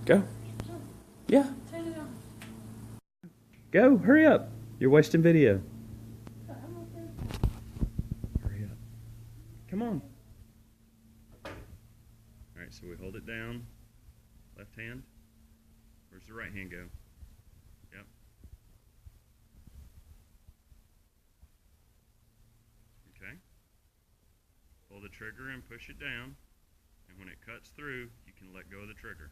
Go. Yeah. Go. Hurry up. You're wasting video. Hurry up. Come on. Alright, so we hold it down. Left hand. Where's the right hand go? Yep. Okay. Pull the trigger and push it down. And when it cuts through, you can let go of the trigger.